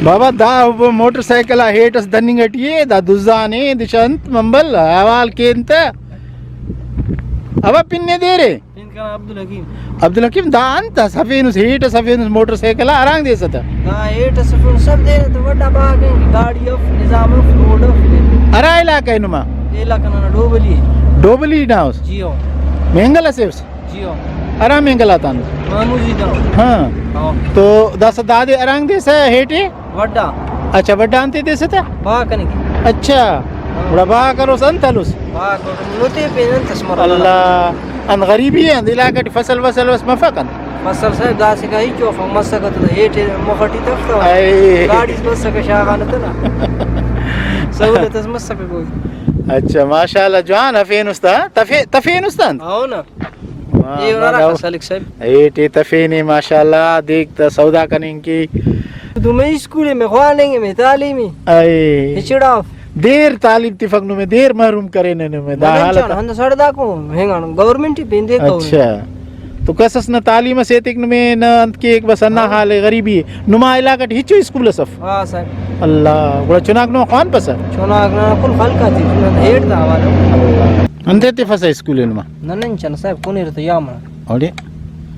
بابا the motor cycle هيتس دنيغتي دا دزاني دشانت منبل احوال كنت ابا بن ديري بن كان عبد الحكيم دا انت سفينس هيتس سفينس موٹر سائیکل ارانگ دے ستا دا هيتس سفين سب دے تو وڈا باغ گاڑی اف نظام اف روڈ اف ارا علاقہ نما علاقہ نا ڈوبلی ناوس جیو مہنگلا سیوس جیو ارا مہنگلا تان معمولی دا ہاں تو دا سدا دے ارانگ دے سا ہیٹے وڈا اچھا وڈا انتے دے ستا با کنے اچھا بڑا با کرو سنتلوس با کو نوتے پینن تسمر اللہ ان غریبی ہیں علاقہ فصل وس مفقن فصل سے دا سے گئی چوف مسکت ہیٹ مخٹی تفتا اے گاڑی مسک شاغان تنا سہولت مسک کوئی اچھا ماشاءاللہ جوان افین استا تفین استان او نا یہ ورا سالک صاحب اے تفین ماشاءاللہ دیکھتا سودا کریں کی تو میں اسکول میں خوانیں میں تعلیمی اے چڑا دیر تعلیم تفقنو میں دیر محروم کرے نے میں دا حالت ہن سڑدا کو ہنگان گورنمنٹ پیندے کو اچھا تو کسس نہ تعلیم سے تک میں نہ انت کے ایک بس نہ حال غریبی نما علاقہ ہچو اسکول صف ہاں صاحب اللہ بڑا چناک نو خوان پس چناک نہ کل خلقا تھی ہیٹ دا والا انتے تے فسا اسکول نما نن چن صاحب کونی رت یاما اوڑے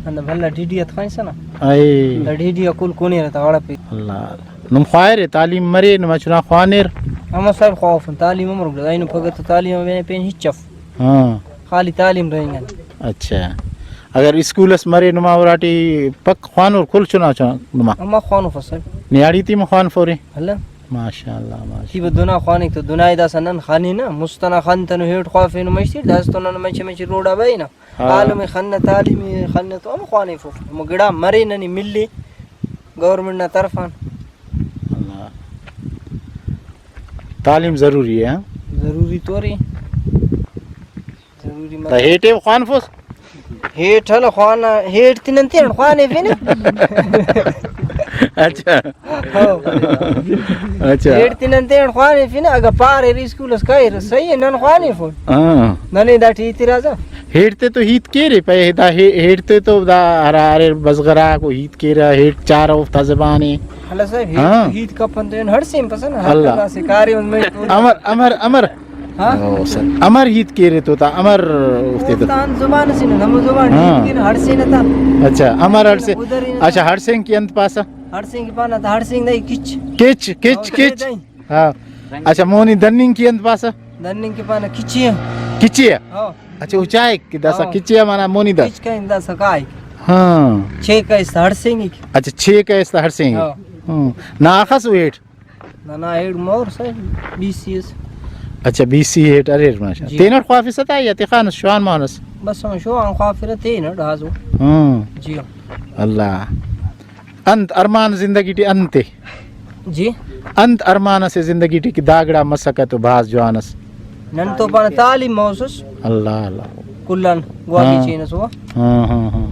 اند بھلا ڈیڈی ات خان سنا اے ڈیڈی کل کونی رت واڑا پی اللہ نم خائر تعلیم مرے نما چنا خوانر اما صاحب خوف تعلیم عمر گدا اینو فقط تعلیم میں پین ہچف ہاں خالی تعلیم رہیں گے اچھا اگر اسکولس مرے نما وراٹی پک خوان اور کل چنا چنا نما اما خوانو فصل نیاڑی تی خوان فورے ہلا ماشاءاللہ ماشاءاللہ کی بدنا خوانی تو دنیا دا سنن خانی نا مستنا خان تن ہیٹ خوافین مشتی داستون مچ روڈا بینا عالم خن تعلیمی خن تو ام خوانی فو مگڑا مرے ننی ملی گورنمنٹ نا طرفان اللہ تعلیم ضروری ہے ضروری تو رہی ضروری تا ہیٹے خوان فوس ہیٹ ہل خوانا ہیٹ تنن تین خوانے فین اچھا اچھا ہیٹ تنن تین خوانے فین اگر پارے اسکول اس کائر صحیح نن خوانے فون ہاں ننے دا ٹھی اعتراض ہیٹتے تو ہیت کے رے پے دا ہیٹتے تو دا ہرارے بزغرا کو ہیت کے رہا ہیٹ چار اوف زبانی اللہ صاحب ہیت کا پندن ہر سیم پسند اللہ سے کارے ان میں امر ہاں امر ہیت کے رے تو تا امر افتے تو تان زبان سے ہم زبان ہیت ہر سے نہ تھا اچھا امر ہر سے اچھا ہر سنگ کی انت پاسا ہر سنگ پانا تھا ہر سنگ نہیں کچ ہاں اچھا مونی دننگ کی انت پاسا دننگ کے پانا کچیا کچیا ہاں اچھا اونچائی کی داسا کچیا مانا مونی دا کچ کا اندا سکائی ہاں 6 کا اس ہر سنگ اچھا 6 کا اس ہر سنگ ہاں نا خاص ویٹ نا ایڈ مور صاحب 20 اچھا بی سی ہیٹ اریر ماشاء تینر خوافی ستا یا تخان شوان مانس بس ہم شو ان خافر تینر ڈازو جی اللہ انت ارمان زندگی ٹی انتے جی انت ارمان سے زندگی ٹی کی داگڑا مسکت و باز جوانس نن تو پانا تعلیم موسس اللہ اللہ کلن گواگی چینس ہوا ہاں ہاں ہاں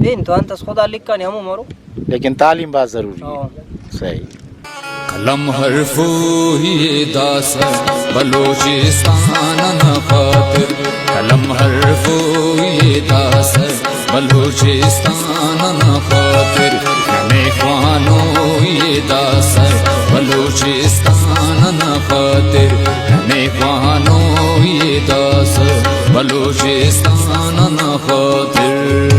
دین تو انتس خدا لکھا نہیں ہم مرو لیکن تعلیم بات ضروری ہے صحیح قلم حرفو ہی داس بلوچستان خاطر قلم حرفو ہی داس بلوچستان خاطر میں خوانو یہ داس بلوچستان خاطر میں خوانو یہ داس بلوچستان خاطر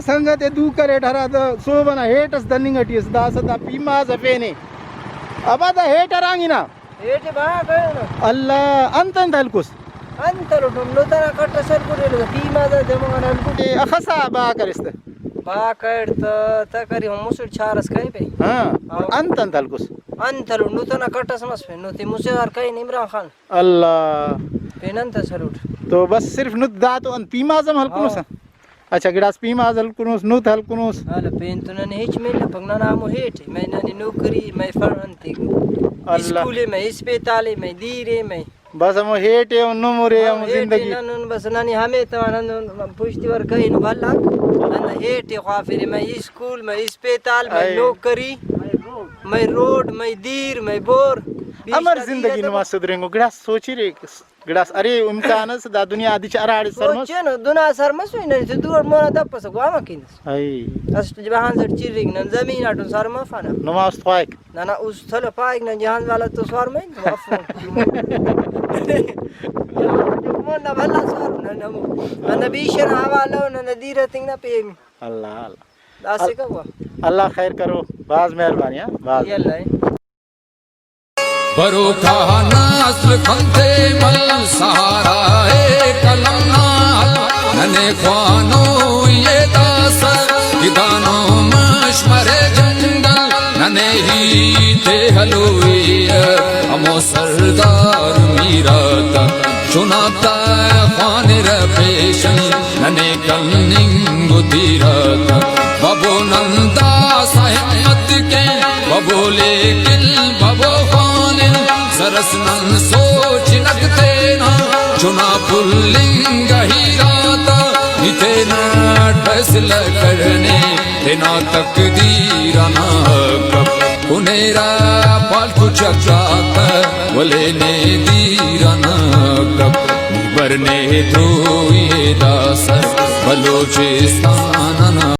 سنگت دو کرے ڈھرا دا سو بنا ہیٹس دننگ اٹیس دا سدا پیما زفینے ابا دا ہیٹر آنگی نا ہیٹ با گئے اللہ انتن دلکس انتر نو ترا کٹ سر کو دے پیما دا دمو ان کو اخسا با کرست با کرت تکری ہم مسڑ چارس کئی پہ ہاں انتن دلکس انتر نو تنا کٹ سمس پہ نو تی مسار کئی عمران خان اللہ پینن تسروٹ تو بس صرف نت دا تو ان پیما زم ہلکنس اچھا گڑاس پیما ہلکنس نوت ہلکنس hala pentunan hech mena pagnanamo hete may nani nukri may farhanti iskule may ispetale may dire may بس ہم ہیٹے ہم نمورے ہم زندگی نن بس نانی ہمیں تمام پوچھتی ور کہیں نو بھلا نن ہیٹے خافر میں اسکول میں اسپتال میں نوکری میں روڈ میں دیر میں بور امر زندگی نما سدرنگو گڑا سوچی رے گڑاس ارے امکان اس دا دنیا ادی چراڑ سرمس چنو دنا سرمس وینن تو دور مون دپس گوما کینس ای اس جہان سر چیرنگ نن زمین اٹن سرما فنا نماز پاک نانا اس تھل پائک نن جہان والا تو سرما مون نہ بھلا سر نن نبی شن حوالہ نن دیرتنگ نہ پیم اللہ اللہ داسے کا ہوا اللہ خیر کرو باز مہربانی ہاں باز یلا برو کا نسل کھنتے مل سہارا ہے کلمنا ننے خوانو یہ داسر گدانو مشمر جنگل ننے ہی تے حلوئی ہمو سردار میراتا چناتا خوان رپیشن ننے کلننگو دیراتا بابو نندا سہمت کے بابو لیکن بابو سرس نن سوچ لگتے نا چنا پلنگ ہی راتا نیتے نا ٹھسل کرنے تینا تقدیرنا کب کنیرا پالتو چکا کر ولینے دیرنا کب برنے دروئی دا سر بلوچستان